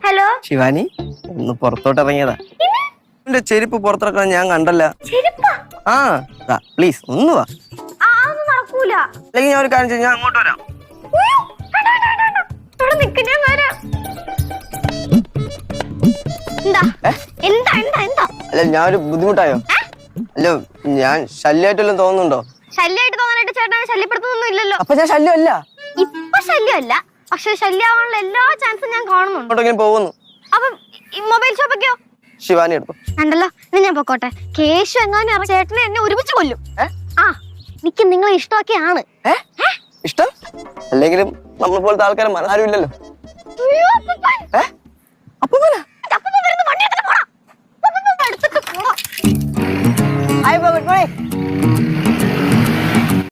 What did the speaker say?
Hello Shivani, ഒന്ന് പുറത്തോട്ട് ഇറങ്ങിയതാ. എന്റെ ചെരുപ്പ് പുറത്തിറക്കണം ഞാൻ കണ്ടല്ല. ആ പ്ലീസ് ഒന്ന് വാ. നടക്കൂല. അല്ലെങ്കിൽ ഞാൻ ഒരു കാര്യം ചെയ്യാം, ഞാൻ അങ്ങോട്ട് വരാം. അല്ല ഞാനൊരു ബുദ്ധിമുട്ടായോ? അല്ല ഞാൻ ശല്യമായിട്ടെല്ലാം തോന്നുന്നുണ്ടോ? ശല്യമായിട്ട് തോന്നാനായിട്ട് ചേട്ടനെ ശല്യപ്പെടുത്തുന്നൊന്നും ഇല്ലല്ലോ. അപ്പൊ ഞാൻ ശല്യമല്ല. ഇപ്പൊ ശല്യമല്ല, പക്ഷെ ശല്യമാവാനുള്ള എല്ലാ ചാൻസും ഞാൻ കാണുന്നുണ്ട്. അങ്ങോട്ടെങ്കിലും പോകുന്നു. അപ്പൊ മൊബൈൽ ഷോപ്പൊക്കെയോ? ശിവാനി എടുത്തു ഉണ്ടല്ലോ, ഇനി ഞാൻ പൊക്കോട്ടെ. കേശു എങ്ങാനും ചേട്ടനെ എന്നെ ഒരുമിച്ച് കൊല്ലും. ആ എനിക്ക് നിങ്ങളെ ഇഷ്ടമൊക്കെയാണ്. ഇഷ്ടം അല്ലെങ്കിലും നമ്മളെ പോലത്തെ ആൾക്കാരെ ആരും ഇല്ലല്ലോ. അപ്പൊ